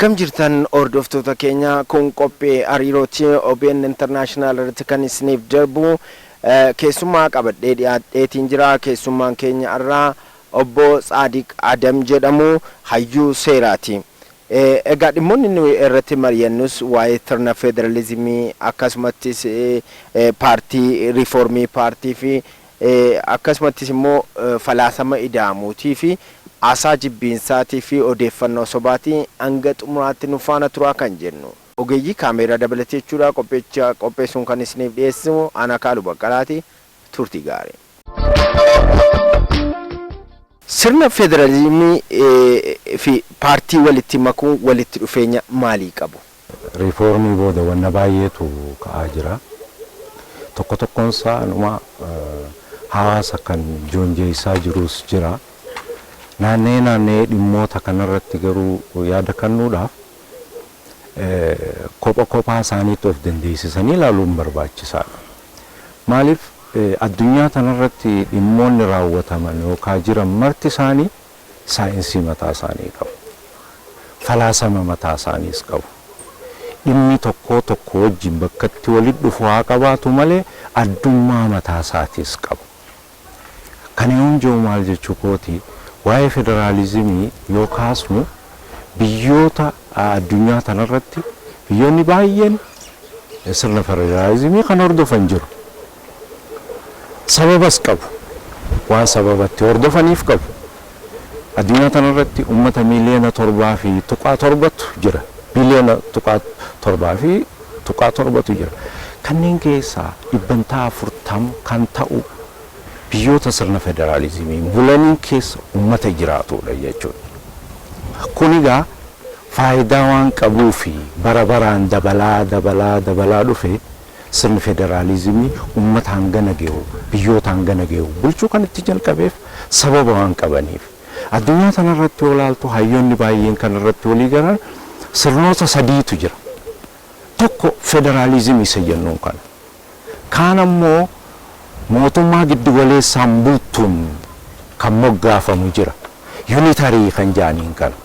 Akkam jirtan hordoftoota keenya kun qophii hariirooti OBN International irratti kan isiniif darbu keessummaa qabadhee dhiyaadheetiin jira. Keessummaan keenya irraa obbo Saadiq Adam jedhamu hayyuu seeraati. Egaa dhimmoonni nuyi irratti mari'annus waa'ee sirna federalizimii akkasumattis paartii riiformii paartii fi akkasumattis immoo falaasama ida'amuutii fi asaa jibbiinsaatii fi odeeffannoo sobaatii hanga xumuraatti nu faana turaa kan jennu. Ogeeyyii kaameeraa dabalatee jechuudha qopheessuun kan isiniif dhiyeessimu ana Kaaluu Baqqalaati. Turtii gaarii. Sirna federalizimii fi paartii walitti makuun walitti dhufeenya maalii qabu? Riiformii booda wanna baay'eetu ka'aa jira. Tokko tokkoonsaa numa hawaasa kan joonjeessaa jirus jira. Naannee dhimmoota kanarratti garuu yaada kennuudhaaf kophaa isaaniitti of dandeessisanii ilaaluun barbaachisaadha. Maaliif addunyaa kanarratti dhimmoonni raawwataman yookaan jiran marti isaanii saayinsii mataa isaanii qabu. Falaasama mataa isaaniis qabu. Dhimmi tokko wajjin bakka itti walitti dhufu haa qabaatu malee addummaa mataa isaatiis qabu. Kan yoon maal jechuu kooti waa'ee federalizimii yoo kaasnu biyyoota addunyaa kanarratti biyyoonni baay'een sirna federalizimii kan hordofan jiru. Sababas qabu. Waan sababatti hordofaniif qabu. Addunyaa kanarratti uummata miliyoona 7.7 jira. Biliyoona 7.7 jira. Kanneen keessaa 40% kan ta'u biyyoota sirna federalizimii bulanii keessa uummata jiraatudha jechuudha. Kun egaa faayidaa waan qabuu fi baraan dabalaa dhufe sirni federalizimii uummata hangana geewu biyyoota hangana geewu bulchuu kan itti jalqabeef sababa waan qabaniif. Addunyaa kanarratti olaaltu hayyoonni baay'een kanarratti walii galan sirnoota sadiitu jira. Tokko federalizimii isa jennuun kana. Kaan ammoo mootummaa giddu galeessaan bultuun kan moggaafamu jira. Unitarii kan jaaniin kana.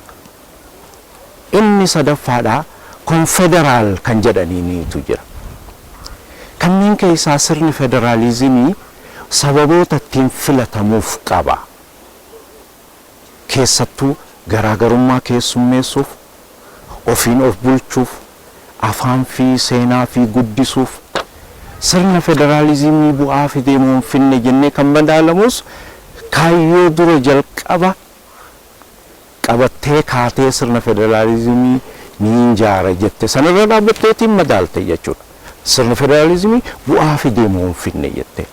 Inni sadaffaadhaa konfederaal kan jedhaniiniitu jira. Kanneen keessaa sirni federalizimii sababoota ittiin filatamuuf qaba. Keessattuu garaagarummaa keessummeessuuf, ofiin of bulchuuf, afaan fi seenaa fi guddisuuf sirna federalizimii bu'aa fidee moo finne jennee kan madaalamus kaayyoo dura jalqaba qabattee kaatee sirna federalizimii ni ijaara jette sanarra dhaabbatteetiin madaalte jechuudha. Sirna federalizimii bu'aa fidee moo finne jette.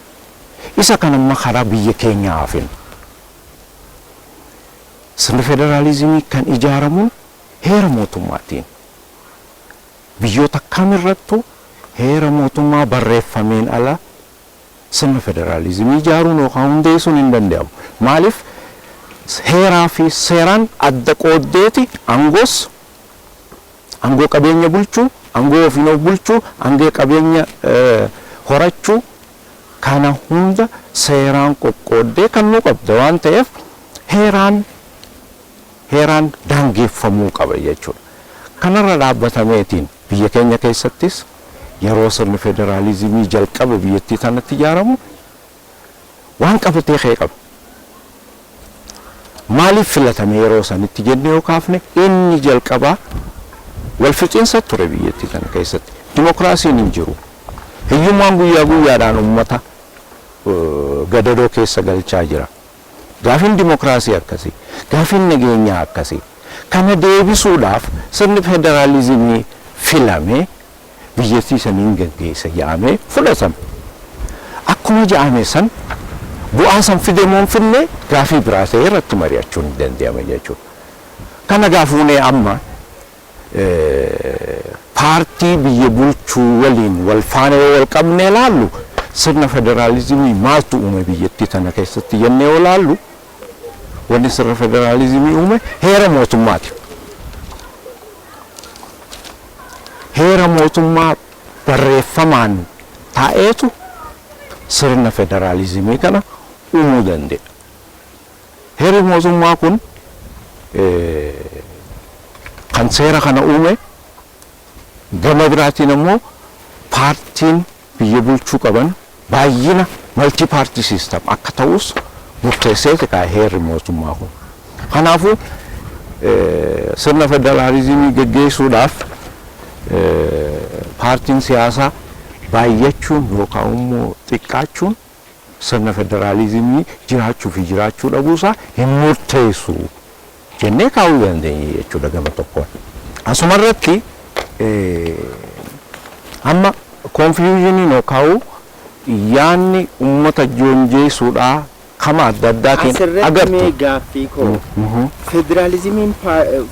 Isa kanamma karaa biyya keenyaa hafin. Sirna federalizimii kan ijaaramuun heera mootummaatiin. Biyyoota kamirrattu heera mootummaa barreeffameen ala sirna federalizimii ijaaruun yookaan hundeessuun hin danda'amu. Maaliif heeraa fi seeraan adda qooddeeti aangoo qabeenya bulchuu, aangoo ofiin of bulchuu, aangoo qabeenya horachuu kana hunda seeraan qoqqooddee kan nu qabda waan ta'eef heeraan daangeffamuu qaba jechuudha. Kanarra dhaabbatameetiin biyya keenya keessattis yeroo sirni federalizimii jalqaba biyyattii tanatti ijaaramu waan qabatee kee qaba. Maaliif filatame yeroo sanitti jennee yoo kaafne inni jalqabaa wal fixiinsa ture biyyattii tana keessatti. Dimokiraasiin hin jiru. Hiyyummaan guyyaa guyyaadhaan uummata gadadoo keessa galchaa jira. Gaafiin dimokiraasii akkasii, gaafiin nageenyaa akkasii. Kana deebisuudhaaf sirni federalizimii filame biyyattii saniin gaggeessa jedhamee fudhatame. Akkuma jedhame san bu'aa san fide moo finne gaafii biraa ta'e irratti mari'achuun ni danda'ama jechuudha. Kana gaafuunee amma paartii biyya bulchuu waliin wal faana wal qabnee ilaallu sirna federalizimii maaltu uume biyyattii tana keessatti jennee yoo ilaallu wanni sirna federalizimii uume heera mootummaati. Heera mootummaa barreeffamaan taa'eetu sirna federalizimii kana uumuu danda'a. Heerri mootummaa kun kan seera kana uume gama biraatiin immoo paartiin biyya bulchuu qaban baay'ina multi party system akka ta'us murteessee tika heerri mootummaa kun. Kanaafuu sirna federaalizimii geggeessuudhaaf paartiin siyaasaa baay'achuun yookaan immoo xiqqaachuun sirna federaalizimii jiraachuu fi jiraachuu dhabuusaa hin murteessu jennee kaa'uu dandeenya jechuudha gama tokkoon. Asuma irratti amma confusioniin yookaan yaanni uummata joonjeessuudhaa kama adda addaatiin agartu. Asirratti gaaffii koo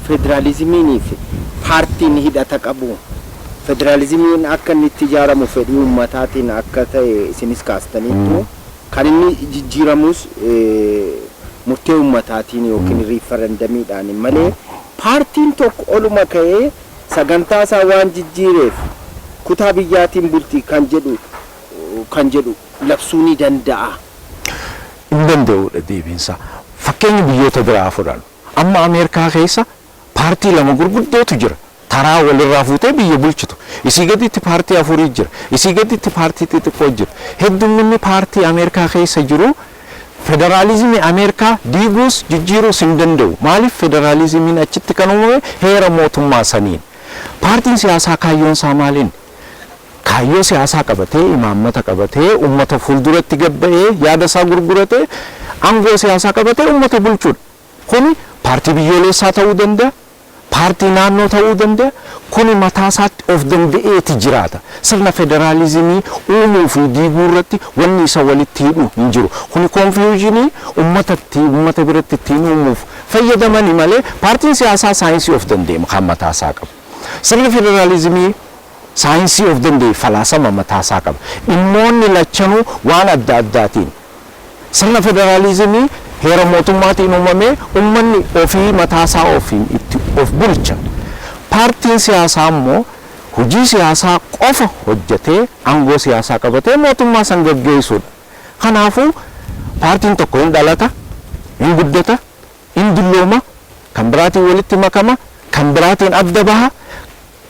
federaalizimiinii fi paartiin hidhata qabu. Federalizimiin akka inni itti ijaaramu fedhii uummataatiin akka ta'e isinis kaastaniitu kan inni jijjiiramus murtee uummataatiin yookiin riifarandamiidhaan malee paartiin tokko oluma ka'ee sagantaa isaa waan jijjiireef kutaa biyyaatiin bultii kan jedhu labsuu ni danda'a. Hin danda'udha deebiinsa. Fakkeenya biyyoota biraa fudhannu. Amma Ameerikaa keessa paartii lama gurguddootu jira. Taraa walirraa fuutee biyya bulchitu. Isii gaditti paartii afurii jira. Isii gaditti paartii xixiqqoo jira. Heddumminni paartii Ameerikaa keessa jiru federaalizimii Ameerikaa diiguus jijjiiruus hin danda'u. Maaliif federaalizimiin achitti kan uumame heera mootummaa saniin. Paartiin siyaasaa kaayyoon isaa maaliin? Kaayyoo siyaasaa qabatee imaammata qabatee uummata fuulduratti gabba'ee yaada isaa gurguratee aangoo siyaasaa qabatee uummata bulchuudha. Kuni paartii biyyoolessaa ta'uu danda'a. Paartii naannoo ta'uu danda'a. Kuni mataa isaatti of danda'eeti jiraata. Sirna federaalizimii uumuu fi diiguu irratti wanni isa walitti hidhu hin jiru. Kuni confusionii uummata biratti ittiin uumuuf fayyadamani malee paartiin siyaasaa saayinsii of danda'e kan mataa isaa qaba. Sirni federaalizimii saayinsii of danda'e falaasama mataa isaa qaba. Dhimmoonni lachanuu waan adda addaatiin sirna federaalizimii heera mootummaatiin uumamee uummanni ofii mataasaa ofiin itti of bulcha. Paartiin siyaasaa immoo hojii siyaasaa qofa hojjetee aangoo siyaasaa qabatee mootummaa san gaggeessuudha. Kanaafuu paartiin tokko hin dhalata, hin guddata, hin dullooma, kan biraatiin walitti makama, kan biraatiin adda baha.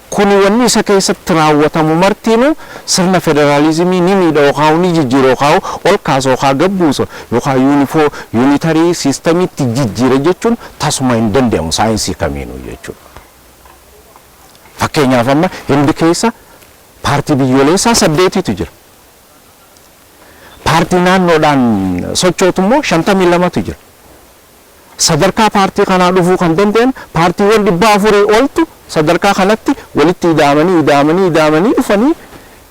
Kuni wanni isa keessatti raawwatamu martiinuu sirna federaalizimii ni miidha yookaan ni jijjiira yookaan ol kaasa yookaan gabbuusa yookaan yuunitarii siistamiitti jijjiira jechuun tasuma hin danda'amu saayinsii kamiinuu jechuudha. Fakkeenyaaf amma Hindi keessa paartii biyyoolessaa 8tu jira. Paartii naannoodhaan sochootu immoo 52tu jira. Sadarkaa paartii kanaa dhufuu kan danda'an paartiiwwan 400 oltu sadarkaa kanatti walitti hidhamanii dhufanii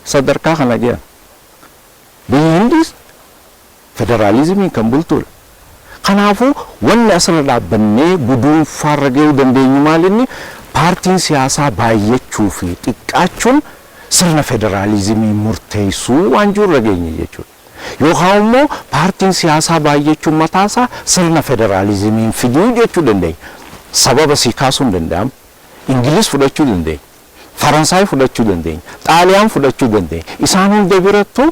sadarkaa kana jiran. Biyyi Hindiis federaalizimiin kan bultuudha. Kanaafuu wanni asirra dhaabbannee guduunfaarra gahuu dandeenyu maalinni paartiin siyaasaa baay'achuu fi xiqqaachuun sirna federaalizimii murteessuu waan jirra geenye jechuudha. Yookaan immoo paartiin siyaasaa baay'achuun mataasaa sirna federaalizimiin fiduu jechuu dandeenya. Sababa sii kaasuun danda'ama. Ingiliis fudhachuu dandeenya. Faransaay fudhachuu dandeenya. Xaaliyaan fudhachuu dandeenya. Isaan hunda birattuu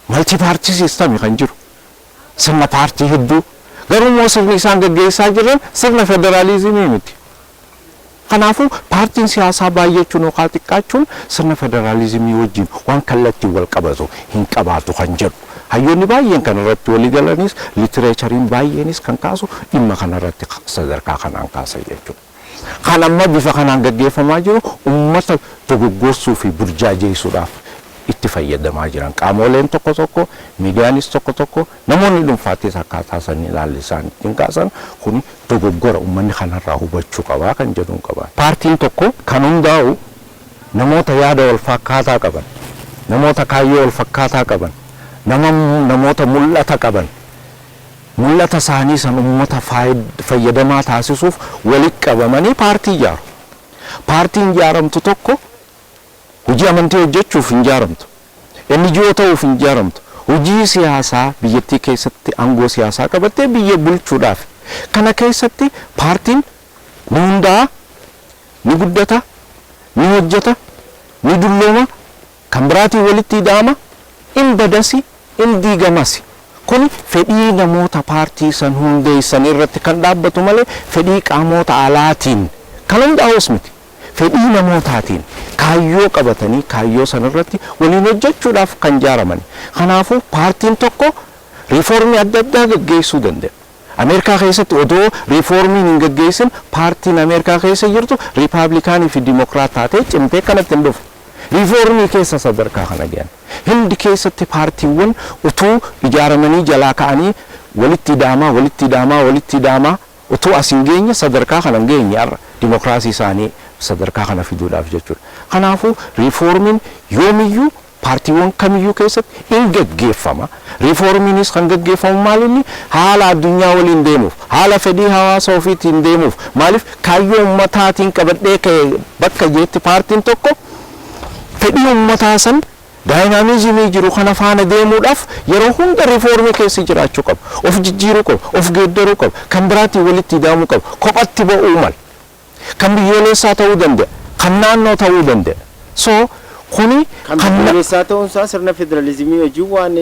multi party system kan jiru. Sirna paartii hedduu. Garuu immoo sirni isaan gaggeessaa jiran sirna federaalizimii miti. Kanaafuu paartiin siyaasaa baay'achuun yookaan xiqqaachuun sirna federaalizimii wajjin waan kallattiin wal qabatu hin qabaatu kan jedhu. Hayyoonni baay'een kan irratti walii galanis litireechariin baay'eenis kan kaasu dhimma kana irratti sadarkaa kanaan kaasa jechuudha. Kan amma bifa kanaan gaggeeffamaa jiru uummata dogoggorsuu fi burjaajeessuudhaaf itti fayyadamaa jiran qaamoleen tokko tokko miidiyaanis tokko tokko namoonni dhuunfaattis akkaataa isaanii ilaalli isaan ittiin kaasan kun dogoggora uummanni kanarraa hubachuu qabaa kan jedhuun qaba. Paartiin tokko kan hundaa'u namoota yaada wal fakkaataa qaban, namoota kaayyoo wal fakkaataa qaban, namoota mul'ata qaban. Mul'ata isaanii san uummata fayyadamaa taasisuuf walitti qabamanii paartii ijaaru. Paartiin ijaaramtu tokko hojii amantii hojjechuuf hin ijaaramtu. NGO ta'uuf hin ijaaramtu. Hojii siyaasaa biyyattii keessatti aangoo siyaasaa qabattee biyya bulchuudhaaf. Kana keessatti paartiin ni hundaa'a, ni guddata, ni hojjeta, ni dullooma, kan biraatiin walitti hidhaama, in badasi, in diigamasi. Kun fedhii namoota paartii san hundeessan irratti kan dhaabbatu malee fedhii qaamota alaatiin kan hundaa'us miti fedhii namootaatiin kaayyoo qabatanii kaayyoo sanarratti waliin hojjechuudhaaf kan ijaaraman. Kanaafuu paartiin tokko riifoormii adda addaa gaggeessuu danda'a. Ameerikaa keessatti odoo riifoormiin hin gaggeessin paartiin Ameerikaa keessa jirtu riipaablikaanii fi dimokiraat taatee cimtee kanatti hin dhufu. Riifoormii keessa sadarkaa kana gahan. Hindi keessatti paartiiwwan utuu ijaaramanii jalaa ka'anii walitti idaamaa utuu as hin geenye sadarkaa kana hin geenye har'a dimokiraasii isaanii sadarkaa kana fiduudhaaf jechuudha. Kanaafuu riifoormiin yoomiyyuu paartiiwwan kamiyyuu keessatti hin gaggeeffama. Riifoormiinis kan gaggeeffamu maalinni haala addunyaa waliin deemuuf, haala fedhii hawaasa ofiitiin deemuuf, maaliif kaayyoo ummataatiin qabadhee ka'e bakka jeetti paartiin tokko fedhii ummataa san daayinaamizimii jiru kana faana deemuudhaaf yeroo hunda riifoormii keessa jiraachuu qaba. Of jijjiiruu qaba, of geeddaruu qaba, kan biraatiin walitti ida'amuu qaba, kophatti ba'uu mala. Kan biyyoolessaa ta'uu danda'a, kan naannoo ta'uu danda'a. So kuni kan biyyoolessaa ta'uun isaa sirna federaalizimii wajjin waan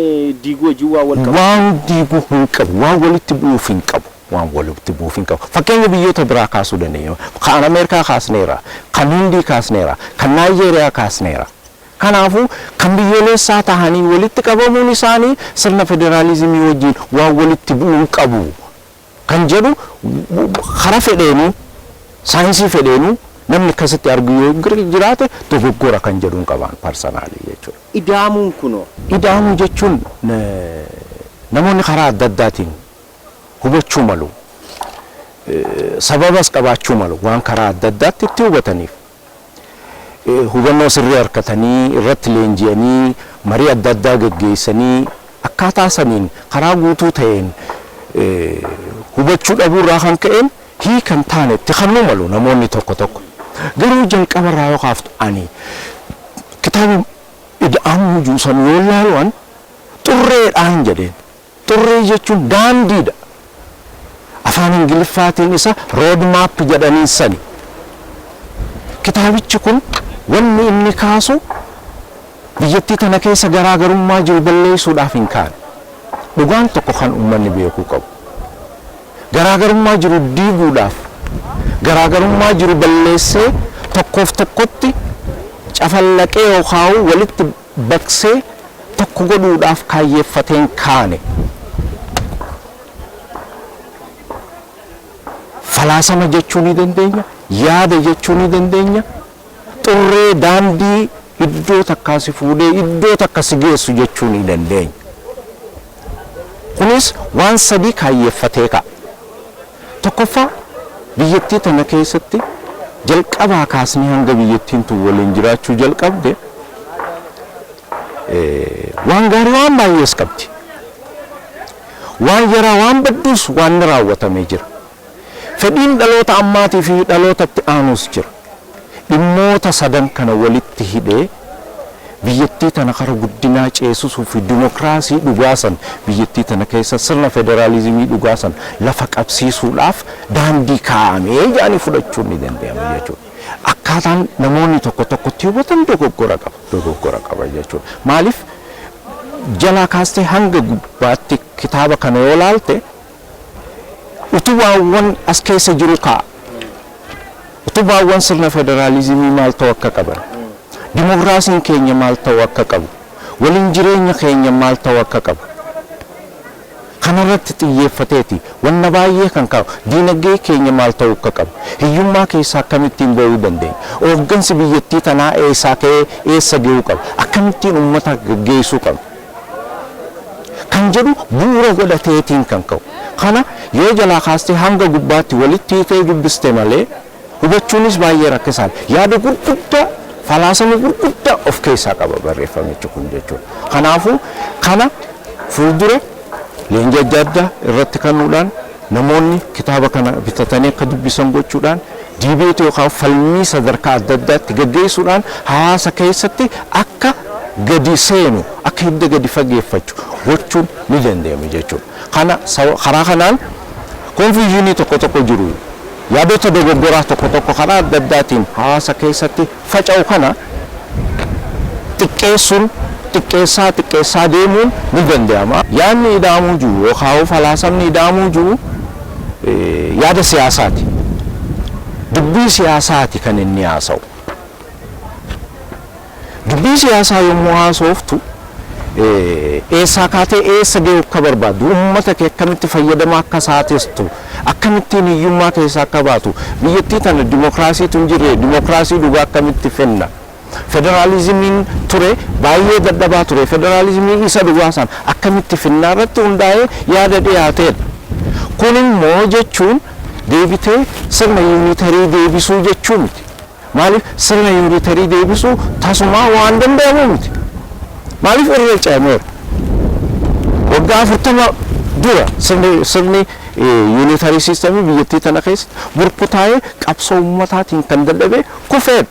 diiguu wajjin waan wal qabu. Waan diiguu hin qabu, waan walitti bu'uuf hin qabu. Waan walitti bu'uuf hin qabu. Fakkeenya biyyoota biraa kaasuu dandeenya. Kan Ameerikaa kaasneera, kan Hindii kaasneera, kan Naayijeeriyaa kaasneera. Kanaafuu kan biyyoolessaa tahanii walitti qabamuun isaanii sirna federaalizimii wajjin waan walitti bu'uu hin qabu. Kan jedhu karaa fedheenuu saayinsii fedheenuu namni akkasitti argu yoo jiraate dogoggora kan jedhuun qaban parsanaalii jechuudha. Ida'amuun kunoo. Ida'amuu jechuun namoonni karaa adda addaatiin hubachuu malu. Sababas qabaachuu malu waan karaa adda addaatti itti hubataniif. Hubannoo sirrii harkatanii irratti leenji'anii marii adda addaa gaggeessanii akkaataa saniin karaa guutuu ta'een hubachuu dhabuurraa kan ka'een hiikan taane itti kannuu malu namoonni tokko tokko. Garuu jalqabarraa yoo kaaftu ani kitaaba ida'amuu juusan yoo ilaaluun xurreedhaan jedheen. Xurree jechuun daandiidha. Afaan Ingiliffaatiin isa road map jedhaniin sani. Kitaabichi kun wanni inni kaasu biyyattii tana keessa garaagarummaa jiru balleessuudhaaf hin kaane. Dhugaan tokko kan uummanni beekuu qabu. Garaagarummaa jiru diiguudhaaf garaagarummaa jiru balleessee tokkoof tokkotti cafallaqee yookaan walitti baqsee tokko godhuudhaaf kaayyeeffateen kaane. Falaasama jechuu ni dandeenya, yaada jechuu ni dandeenya, xurree daandii iddoo takkaa si fuudhee iddoo takka si geessu jechuu ni dandeenya. Kunis waan sadii kaayyeeffatee ka'a. Tokkoffaa biyyattii tana keessatti jalqabaa kaasnee hanga biyyattiin tun waliin jiraachuu jalqabde waan gaarii waan baay'ees qabdi. Waan yaraa waan badduus waan raawwatamee jira. Fedhiin dhaloota ammaatii fi dhalootatti aanuus jira. Dhimmoota sadan kana walitti hidhee biyyattii tana karaa guddinaa ceesisuu fi dimokiraasii dhugaasan biyyattii tana keessa sirna federaalizimii dhugaasan lafa qabsiisuudhaaf daandii kaa'amee jaanii fudhachuun ni danda'ama jechuudha. Akkaataan namoonni tokko tokkotti hubatan dogoggora qaba jechuudha. Maaliif jalaa kaastee hanga gubbaatti kitaaba kana yoo laalte utubaawwan as keessa jiru kaa'a. Utubaawwan sirna federaalizimii maal ta'uu akka qaban. Dimokiraasiin keenya maal ta'uu akka qabu. Waliin jireenya keenya maal ta'uu akka qabu. Kanarratti xiyyeeffateeti wanna baay'ee kan qabu. Diinagdee keenya maal ta'uu akka qabu. Hiyyummaa keessaa akkamittiin ba'uu dandeenya. Hooggansi biyyattii tanaa eessaa ka'ee eessa ga'uu qaba. Akkamittiin uummata gaggeessuu qaba. Kan jedhu bu'uura godhateetiin kan ka'u. Kana yoo jalaa kaastee hanga gubbaatti walitti hiitee dubbiste malee hubachuunis baay'ee rakkisaadha. Yaada gurguddaa falaasama gurguddaa of keessaa qaba barreeffamichi kun jechuudha. Kanaafuu kana fuuldura leenjii adda addaa irratti kennuudhaan namoonni kitaaba kana bitatanii akka dubbisan gochuudhaan diibeetii yookaan falmii sadarkaa adda addaatti gaggeessuudhaan hawaasa keessatti akka gadi seenu akka hidda gadi fageeffachu gochuun ni danda'ama jechuudha. Kana karaa kanaan konfiyuunii tokko jiru. Yaadota dogoggoraa tokko karaa adda addaatiin hawaasa keessatti faca'u kana xiqqeessuun xiqqeessaa deemuun ni danda'ama. Yaadni ida'amuu jiru yookaan falaasamni ida'amuu jiru yaada siyaasaati. dubbii siyaasaati kan inni haasa'u. Dubbii siyaasaa yommuu haasoftu eessaa kaatee eessa ga'u akka barbaadu uummata kee akkamitti fayyadamaa akka saatestu akkamittiin hiyyummaa keessaa akka baatu biyyattii tana dimokiraasiitu hin jirre dimokiraasii dhugaa akkamitti fenna. Federaalizimiin ture baay'ee dadhabaa ture federaalizimii isa dhugaa san akkamitti fennaa irratti hundaa'ee yaada dhiyaateedha. Kun immoo jechuun deebitee sirna yuunitarii deebisuu jechuu miti. Maaliif sirna yuunitarii deebisuu tasumaa waan danda'amu miti. Maaliif irra caameera. Waggaa 40 dura sirni yuunitarii siistemii biyyattii tana keessatti burkutaa'ee qabsoo uummataatiin kan dadhabe kufeera.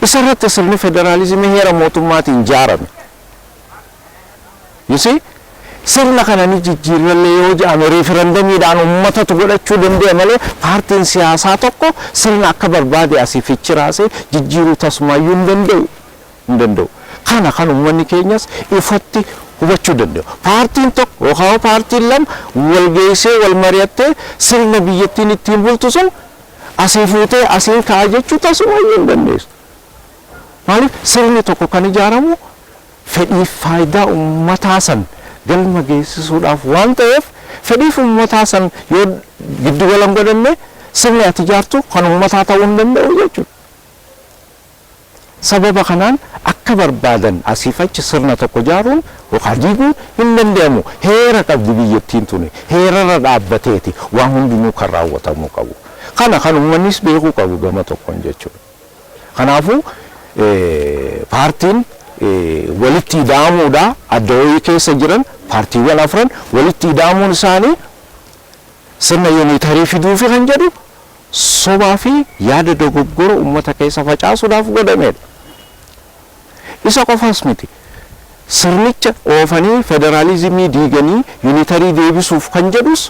Isarratti sirni federaalizimii heera mootummaatiin ijaarame. You see? Sirna kana ni jijjiirrallee yoo jedhame referendamiidhaan uummatatu godhachuu danda'a malee paartiin siyaasaa tokko sirna akka barbaade asii fi chiraasee jijjiiruu tasumaayyuu hin danda'u. Kana kan uummanni keenyas ifatti hubachuu danda'u. Paartiin tokko yookaan paartiin lama wal geessee wal mari'attee sirna biyyattiin ittiin bultu sun asii fuutee asiin ka'a jechuu tasumaayyuu hin dandeessu. Maaliif sirni tokko kan ijaaramu fedhiif faayidaa uummataa san galma geessisuudhaaf waan ta'eef fedhiif uummataa san yoo giddu gala hin godhanne sirni ati ijaartu kan uummataa ta'uu hin danda'u jechuudha. Sababa kanaan akka barbaadan asiif achi sirna tokko ijaaruun yookaan diiguun hin danda'amu. Heera qabdi biyyattiin tuni heerarra dhaabbateeti waan hundinuu kan raawwatamuu qabu. Kana kan uummannis beekuu qabu gama tokkoon jechuudha. Kanaafuu paartiin walitti hidhamuudha adda wayii keessa jiran paartiiwwan afran walitti hidhamuun isaanii sirna yuunitarii fiduufi kan jedhu sobaa fi yaada dogoggora uummata keessa facaasuudhaaf godhamedha. Isa qofaas miti. Sirnicha oofanii federaalizimii diiganii yuunitarii deebisuuf kan jedhus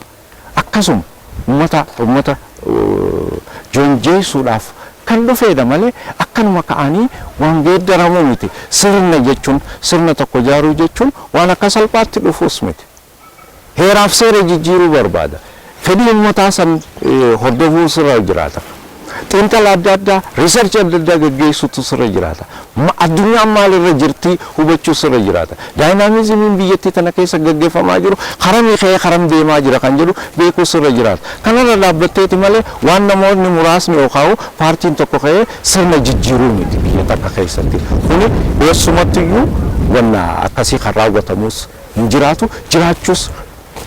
akkasuma uummata jonjeessuudhaaf kan dhufeedha malee akkanuma ka'anii waan geeddaramu miti. Sirna jechuun sirna tokko ijaaruu jechuun waan akka salphaatti dhufuus miti. Heeraaf seera jijjiiruu barbaada. Fedhii uummataa san hordofuu sirra jiraata. Xiinxala adda addaa riisarchi adda addaa gaggeessutu sirra jiraata. Addunyaan maalirra jirti hubachuu sirra jiraata. Daayinaamizimiin biyyattii tana keessa gaggeeffamaa jiru karamii ka'ee karam deemaa jira kan jedhu beekuu sirra jiraata. Kanarra dhaabbatteeti malee waan namoonni muraasni yookaan paartiin tokko ka'ee sirna jijjiiruu miti biyya takka keessatti. Kuni eessumattiyyuu wanna akkasii kan raawwatamus hin jiraatu jiraachuus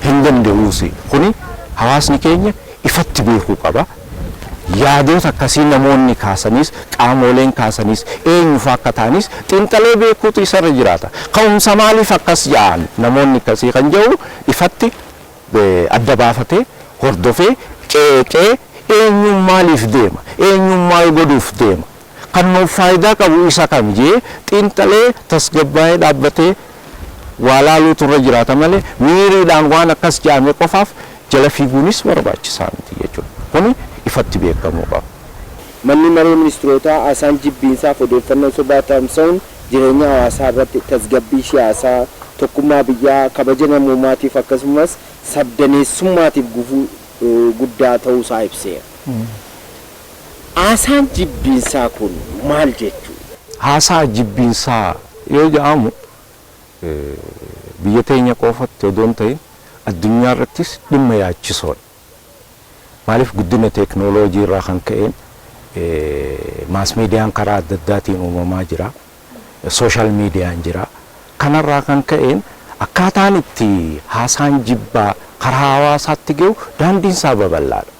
hin danda'uusi. Kuni hawaasni keenya ifatti beekuu qaba. Yaadota akkasii namoonni kaasanis qaamoleen kaasanis eenyufa akka ta'anis xiinxalee beekuutu isarra jiraata. Ka'umsa maaliif akkas yaa'an namoonni akkasii kan jedhu ifatti adda baafatee hordofee qeeqee eenyuun maaliif deema eenyuun maal godhuuf deema kan nuuf faayidaa qabu isa kam jee xiinxalee tasgabbaa'ee dhaabbatee waa laaluutu irra jiraata malee miiriidhaan waan akkas jedhame qofaaf jala fiiguunis barbaachisaa miti jechuudha. Kuni ifatti beekamuu qaba. Manni maree ministeerotaa haasaan jibbiinsaaf odeeffannoo sobaa tamsa'uun jireenya hawaasaa irratti tasgabbii siyaasaa tokkummaa biyyaa kabaja namoomaatiif akkasumas sabdaneessummaatiif gufuu guddaa ta'uusaa ibseera. Haasaan jibbiinsaa kun maal jechuudha? Haasaa jibbiinsaa yoo jedhamu biyya teenya qofatti odoo hin ta'in addunyaa irrattis dhimma yaachisoodha. Maaliif guddina teeknooloojii irraa kan ka'een maas miidiyaan karaa adda addaatiin uumamaa jira. Sooshaal miidiyaan jira. Kanarraa kan ka'een akkaataan itti haasaan jibbaa karaa hawaasaatti gahu daandiinsaa babal'aadha.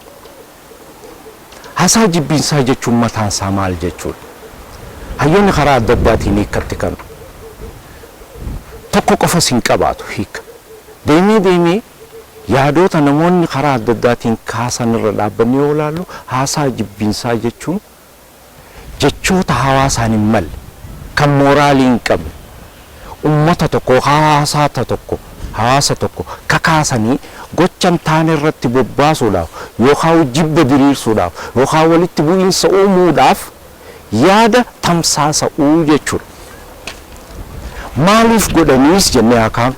Haasaa jibbiinsaa jechuun mataansaa maal jechuudha? Hayyoonni karaa adda addaatiin hiikkatti kanu. Tokko qofas hin qabaatu hiika. Deemee yaadota namoonni karaa adda addaatiin kaasan irra dhaabbanni yoo ilaallu haasaa jibbiinsaa jechuun jechoota hawaasaan hin malle kan mooraalii hin qabne uummata tokko hawaasa tokko kakaasanii gochan taane irratti bobbaasuudhaaf yookaan jibba diriirsuudhaaf yookaan walitti bu'iinsa uumuudhaaf yaada tamsaasa'uu jechuudha. Maaliif godhaniis jennee akaan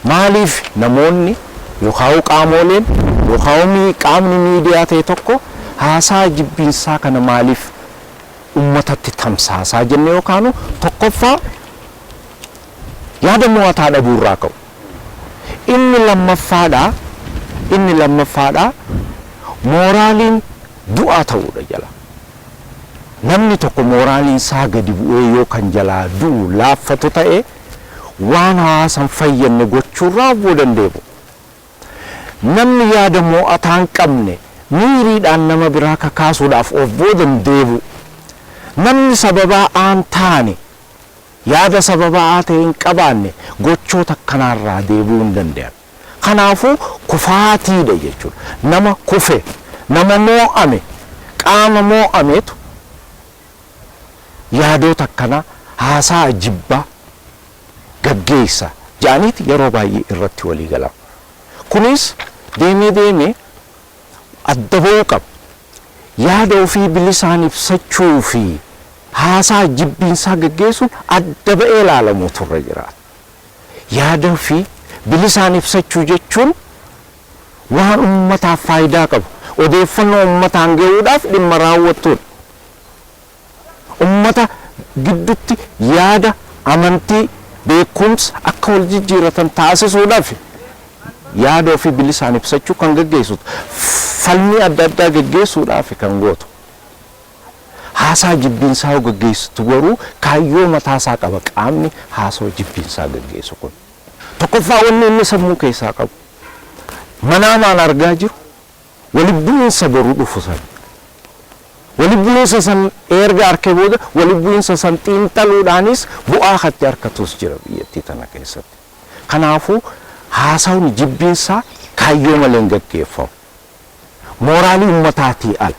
maaliif namoonni yookaan qaamoleen yookaan qaamni miidiyaa ta'e tokko haasaa jibbinsaa kana maaliif ummatatti tamsaasaa jenne yookaan tokkoffaa yaada mo'ataa dhabuurraa ka'u. Inni lammaffaadha mooraaliin du'aa ta'uudha jala. Namni tokko mooraaliin isaa gadi bu'ee yoo kan jalaa du'u laaffatu ta'e waan hawaasan fayyadne gochuurraa bu'uu dandeebu. Namni yaada mo'ataa hin qabne miiriidhaan nama biraa kakaasuudhaaf of boodan deebu. Namni sababaa aan taane yaada sababaa ta'e hin qabaanne gochoota kanaarraa deebi'uu hin danda'an. Kanaafuu kufaatiidha jechuudha. Nama kufe, nama moo'ame, qaama moo'ameetu yaadota akkana haasaa jibbaa gaggeessa jedhaniiti yeroo baay'ee irratti walii galama. Kunis deemee adda ba'uu qaba. Yaada ofii bilisaan ibsachuu fi haasaa jibbinsaa gaggeessuun adda ba'ee ilaalamu turre jiraata. Yaada ofii bilisaan ibsachuu jechuun waan ummataaf faayidaa qabu, odeeffannoo ummataan ga'uudhaaf dhimma raawwattuudha. Ummata gidduutti yaada, amantii, beekumsa akka wal jijjiiratan taasisuudhaaf yaada ofii bilisaan ibsachuu kan gaggeessutu. Falmii adda addaa gaggeessuudhaaf kan gootu. Haasaa jibbinsaa gaggeessitu garuu kaayyoo mataasaa qaba qaamni haasaa jibbinsaa gaggeessu kun. Tokkoffaa wanni inni sammuu keessaa qabu. Manaamaan argaa jiru walitti bu'iinsa boruu dhufu sana. Walitti bu'iinsa san erga harkee booda walitti bu'iinsa san xiinxaluudhaanis bu'aa hatti harkatus jira biyyattii tana keessatti. Kanaafuu haasawni jibbinsaa kaayyoo malee hin gaggeeffamu. Mooraalii ummataatii al.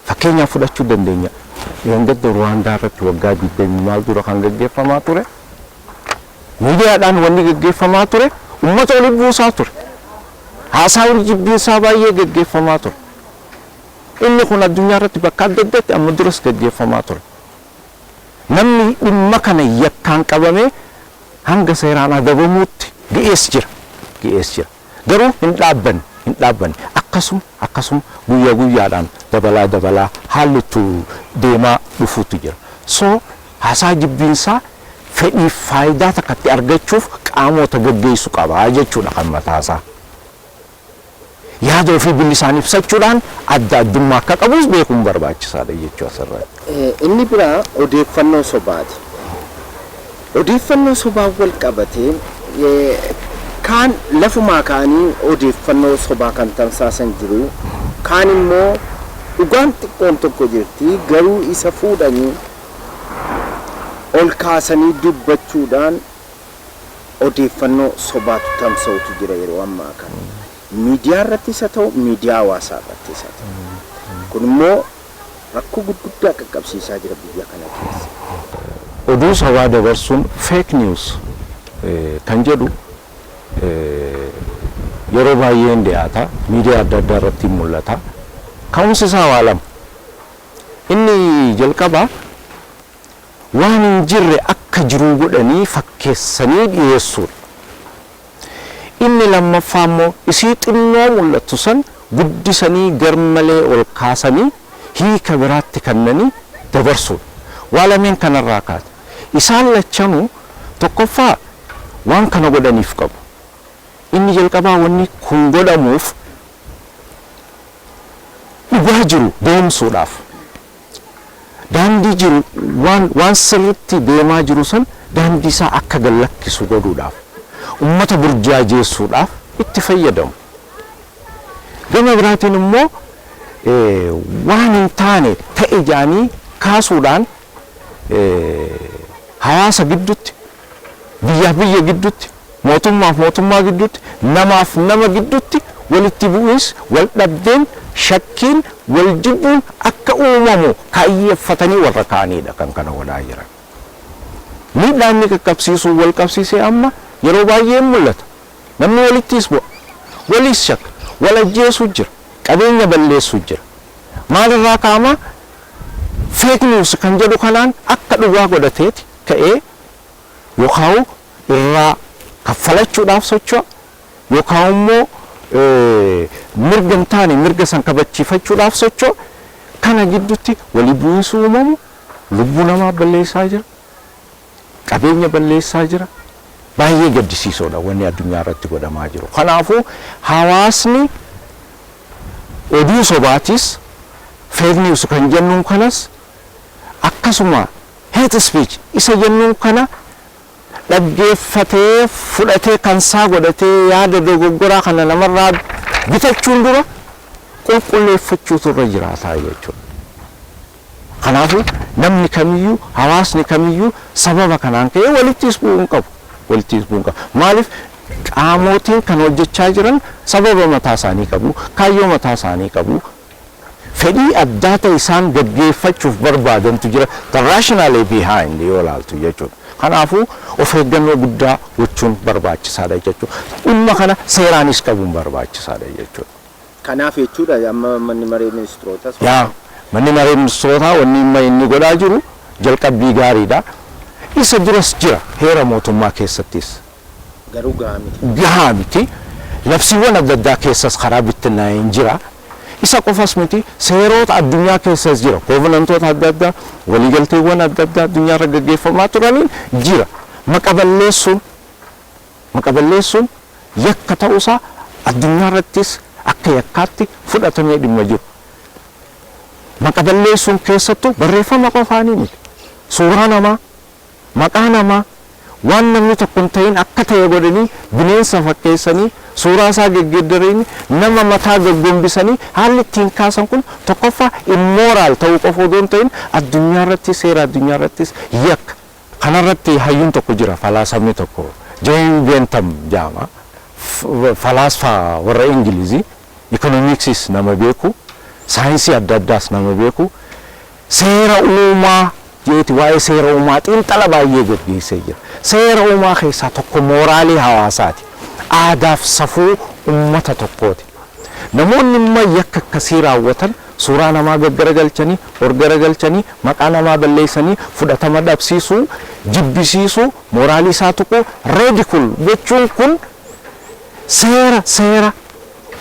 Fakkeenyaaf fudhachuu dandeenya. Gadda Ruwaandaa irratti waggaa 20 maal dura kan gaggeeffamaa ture. Miidiyaadhaan wanni gaggeeffamaa ture ummata walitti buusaa ture. Haasawni jibbinsaa baay'ee gaggeeffamaa ture. Inni kun addunyaa irratti bakka adda addaatti amma duras gaggeeffamaa ture. Namni dhimma kana yakkaan qabamee hanga seeraan adabamuutti ga'ees jira. Garuu hin dhaabbanne. Akkasuma guyyaadhaan dabalaa haallitu deemaa dhufuutu jira. So haasaa jibbinsaa fedhiif faayidaa takkatti argachuuf qaamota gaggeessu qaba jechuudha kan mataasaa. Yaada ofii bilisaan ibsachuudhaan adda addummaa akka qabus beekuun barbaachisaadha jechuu asirratti. Inni biraa odeeffannoo sobaati. Odeeffannoo sobaa wal qabatee kaan lafumaa kaanii odeeffannoo sobaa kan tamsaasan jiru, kaan immoo dhugaan xiqqoon tokko jirti garuu isa fuudhanii ol kaasanii dubbachuudhaan odeeffannoo sobaatu tamsa'utu jira yeroo ammaa kana. Miidiyaa irrattis haa ta'u miidiyaa hawaasaa irrattis haa ta'u. Kun immoo rakkoo gurguddaa qaqqabsiisaa jira biyya kana keessa. Oduu sobaa dabarsuun fake news kan jedhu yeroo baay'ee hin dhiyaata. Miidiyaa adda addaa irratti mul'ata. Ka'umsi isaa waa lama. Inni jalqabaa waan hin jirre akka jiru godhanii fakkeessanii dhiyeessuudha. Inni lammaffaa immoo isii xinnoo mul'attu san guddisanii garmalee ol kaasanii hiika biraatti kennanii dabarsuudha. Waa lameen kanarraa kaate. Isaan lachanuu tokkoffaa waan kana godhaniif qabu. Inni jalqabaa wanni kun godhamuuf dhugaa jiru deemsuudhaaf. Daandii jiru waan sirriitti deemaa jiru san daandii isaa akka gallakkisu godhuudhaaf. Ummata burjaajeessuudhaaf itti fayyadamu. Gama biraatiin immoo waan hin taane ta'e jaanii kaasuudhaan hawaasa gidduutti, biyya gidduutti, mootummaa gidduutti, namaaf nama gidduutti walitti bu'iinsi, wal dhabdeen, shakkiin, wal jibbuun akka uumamu kaayyeeffatanii warra kaaniidha kan kana godhaa jiran. Miidhaan inni qaqqabsiisuu wal qabsiisee amma yeroo baay'ee mul'ata. Namni walittis bu'a, walis shakka, wal ajjeesuu jira, qabeenya balleessuu jira. Maalirraa kaama fake news kan jedhu kanaan akka dhugaa godhateeti ka'ee yookaan irraa kaffalachuudhaaf socho'a yookaan immoo mirga hin taane mirga san kabachiifachuudhaaf socho'u kana gidduutti walii bu'iinsi uumamu lubbuu namaa balleessaa jira qabeenya balleessaa jira baay'ee gaddisiisoodha wanni addunyaa irratti godhamaa jiru kanaafuu hawaasni oduu sobaatis fake news kan jennuun kanas akkasuma hate speech isa jennuun kana dhaggeeffatee fudhatee kansaa godhatee yaada dogoggoraa kana namarraa bitachuun dura qulqulleeffachuutu irra jiraataa jechuudha. Kanaafuu namni kamiyyuu hawaasni kamiyyuu sababa kanaan ka'ee walittis bu'uu hin qabu. Walittis bu'uu hin qabu. Maaliif qaamotiin kan hojjechaa jiran sababa mataa isaanii qabu, kaayyoo mataa isaanii qabu. Fedhii addaa ta'e isaan gaggeeffachuuf barbaadantu jira. The rationale behind yoo ilaaltu jechuudha. Kanaafuu of eeggannoo guddaa gochuun barbaachisaadha jechuudha. Dhimma kana seeraanis qabuun barbaachisaadha jechuudha. Kanaaf jechuudha amma manni maree ministirootaas. Yaa manni maree ministirootaa wanni inni godhaa jiru jalqabbii gaariidha. Isa duras jira heera mootummaa keessattis. Garuu gahaa miti. Labsiiwwan adda addaa keessas karaa bittinnaa'een jira. Isa qofas miti seerota addunyaa keessas jira kovenantoota adda addaa waliigalteewwan adda addaa addunyaa irra gaggeeffamaa turaniin jira maqaballeessuun yakka ta'uusaa addunyaa irrattis akka yakkaatti fudhatamee dhimma jiru maqaballeessuun keessattuu barreeffama qofaanii miti suuraa namaa maqaa namaa waan namni tokko hin ta'in akka ta'e godhanii bineensa fakkeessanii suuraa isaa geggeeddaranii nama mataa gaggombisanii haalli ittiin kaasan kun tokkoffaa immoraal ta'uu qofa odoo hin ta'in addunyaa irratti seera addunyaa irrattis yakka kanarratti hayyuun tokko jira falaasamni tokko John Bentham jedhama falaasfaa warra Ingilizii ikonomiiksis nama beeku saayinsii adda addaas nama beeku seera uumaa jeeti waa'ee seera uumaa xiinxala baay'ee gaggeessee jira seera uumaa keessaa tokko mooraalii hawaasaati aadaaf safuu ummata tokkooti namoonni immoo yakka akkasii raawwatan suuraa namaa gaggaragalchanii orgaragalchanii maqaa namaa balleessanii fudhatama dhabsiisuu jibbisiisuu mooraalii isaa tuquu reedikul gochuun kun seera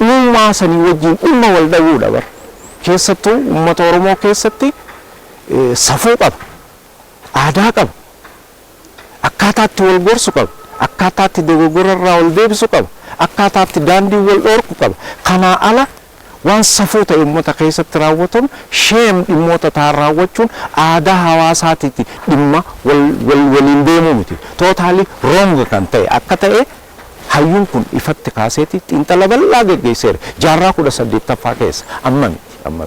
uumaa sanii wajjin dhimma wal dhabuudha bara keessattuu ummata Oromoo keessatti safuu qaba aadaa qaba akkaataatti wal gorsu qaba akkaataatti dogoggora irraa wal deebisu qaba akkaataatti daandii wal dhoorku qaba kanaa ala waan safuu ta'e ummata keessatti raawwatamu sheem dhimmoota ta'an raawwachuun aadaa hawaasaatiitti dhimma waliin deemuu miti tootaalii roonga kan ta'e akka ta'e hayyuun kun ifatti kaaseeti xiinxala bal'aa gaggeesseera jaarraa 18ffaa keessa amma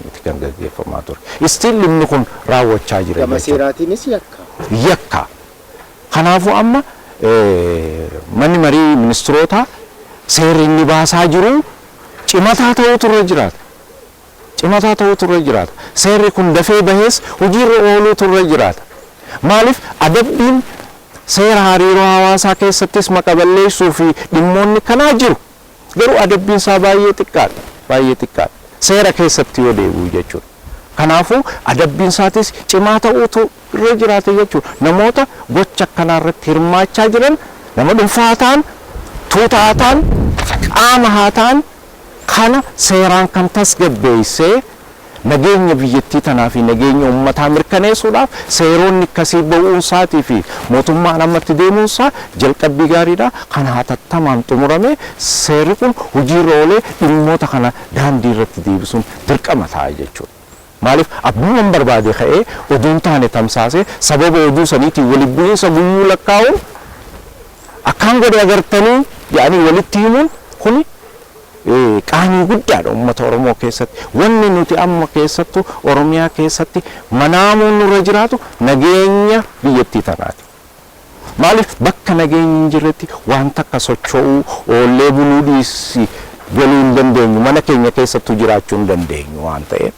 miti kan gaggeeffamaa ture istiin dhimmi kun raawwachaa jira gama seeraatiinis yakka kanaafuu amma manni marii ministirootaa seerri inni baasaa jiru cimataa ta'uutu irra jiraata seerri kun dafee bahees hojiirra ooluutu irra jiraata maaliif adabbiin seera hariiroo hawaasaa keessattis maqaballeessuu fi dhimmoonni kanaa jiru garuu adabbiin isaa baay'ee xiqqaadha seera keessatti yoo deebi'u jechuudha kanaafuu adabbiin isaatis cimaa ta'uutu irra jiraata jechuudha namoota gocha akkanaa irratti hirmaachaa jiran nama dhuunfaa ta'an tuutaa ta'an qaama haa ta'an kana seeraan kan tasgabbeessee nageenya biyyattii tanaa fi nageenya uummataa mirkaneessuudhaaf seeronni akkasii ba'uunsaatii fi mootummaan ammatti deemuunsaa jalqabbii gaariidha kan hatattamaan xumurame seerri kun hojiirra oolee dhimmoota kana daandii irratti deebisuun dirqama ta'a jechuudha. Maaliif abbummaan barbaade ka'ee oduun taane tamsaasee sababa oduu saniitiin walitti bu'iinsa guyyuu lakkaa'uun akkaan godhe agartanii yaa'anii walitti himuun kuni qaanii guddaadha uummata Oromoo keessatti wanni nuti amma keessattu Oromiyaa keessatti manaamuun nurra jiraatu nageenya biyyattii tanaati. Maaliif bakka nageenyi hin jirretti waan takka socho'uu oollee buluu dhiisii galuu hin dandeenyu mana keenya keessattuu jiraachuu hin dandeenyu waan ta'eef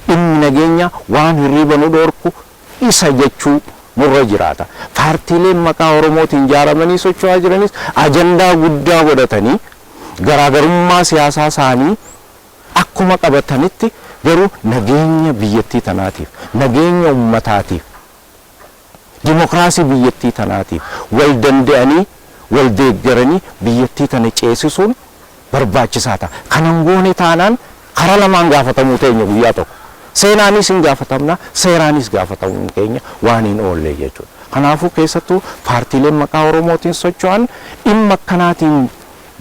dhimmi nageenya waan hirriiba nu dhoorku isa jechuu nurra jiraata. Paartiileen maqaa Oromootiin ijaaramanii socho'aa jiranis ajandaa guddaa godhatanii garaagarummaa siyaasaa isaanii akkuma qabatanitti garuu nageenya biyyattii tanaatiif nageenya ummataatiif dimokiraasii biyyattii tanaatiif wal danda'anii wal deeggaranii biyyattii tana ceesisuun barbaachisaa ta'a. Kanan goone taanaan karaa lamaan gaafatamuu teenya guyyaa tokko. Seenaanis hin gaafatamna, seeraanis gaafatamuu keenya waan hin oolle jechuudha. Kanaafuu keessattuu paartiileen maqaa Oromootiin socho'an dhimma akkanaatiin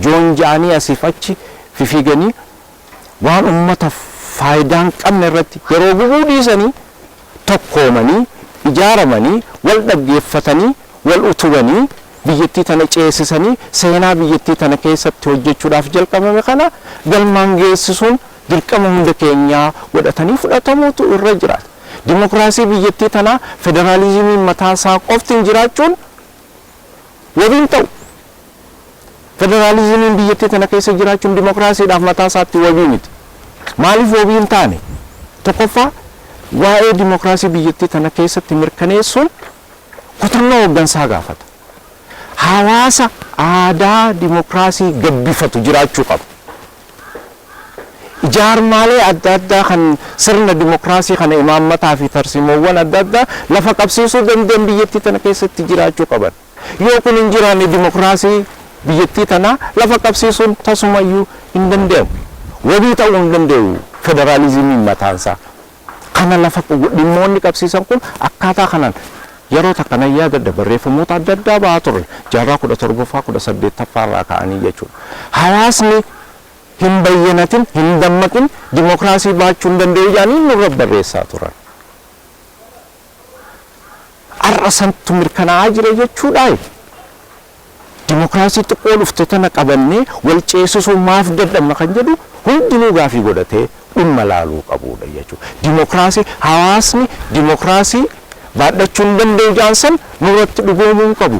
joonja'anii asiif achi fiiganii waan uummata faayidaa hin qabne irratti yeroo gubuu dhiisanii tokkoomanii ijaaramanii wal dhaggeeffatanii wal utubanii biyyattii tana ceesisanii seenaa biyyattii tana keessatti hojjechuudhaaf jalqabame kana galmaan geessisuun dirqama hunda keenyaa godhatanii fudhatamuutu irra jiraata. Dimokiraasii biyyattii tana federaalizimiin mataa isaa qoftiin jiraachuun wabiin ta'u. Federaalizimiin biyyattii tana keessa jiraachuun dimokiraasiidhaaf mataa isaatti wabii miti. Maaliif wabii hin taane? Tokkoffaa waa'ee dimokiraasii biyyattii tana keessatti mirkaneessuun kutannoo hooggansaa gaafata. Hawaasa aadaa dimokiraasii gabbifatu jiraachuu qaba. Ijaarmaalee adda addaa kan sirna dimokiraasii kana imaammataa fi tarsiimoowwan adda addaa lafa qabsiisuu danda'an biyyattii tana keessatti jiraachuu qaban. Yoo kun hin jiraanne dimokiraasii biyyattii tana lafa qabsiisuun tasumayyuu hin danda'amu. Wabii ta'uu hin danda'u federaalizimiin mataansaa. Kana lafa dhimmoonni qabsiisan kun akkaataa kanaan yeroo takkana yaadadda barreeffamoota adda addaa ba'aa ture. Jaarraa 17ffaa 18ffaa irraa ka'anii jechuudha. Hawaasni hin bayyanatin hin dammaqin dimokiraasii baachuu hin danda'u jedhanii nurra barreessaa turan. Har'a santu mirkanaa'aa jira jechuudha. Dimokiraasii xiqqoo dhufte tana qabannee wal ceesisuu maaf dadhabna kan jedhu hundinuu gaafii godhatee dhimma laaluu qabudha jechuudha. Dimokiraasii hawaasni dimokiraasii baadhachuu hin danda'u jaansan nurratti dhugoomuu hin qabu.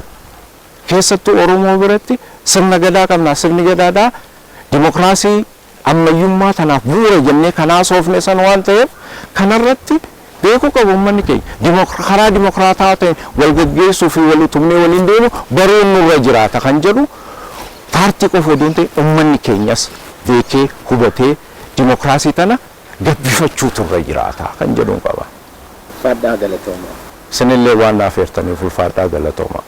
Keessattuu Oromoo biratti sirna gadaa qabna. Sirni gadaadhaa dimokiraasii ammayyummaa tanaaf bu'uura jennee kanaa soofne san waan ta'eef kanarratti beekuu qabu uummanni keenya. Karaa dimokiraataa ta'een wal gaggeessuu fi wal utubnee waliin deemu baruun nurra jiraata kan jedhu paartii qofa odoo hin ta'in uummanni keenyas beekee hubatee dimokiraasii tana gabbifachuutu irra jiraata kan jedhuun qaba. Fadhaa galatoomaa. Isinillee waan naaf eertaniif ulfaadhaa galatoomaa.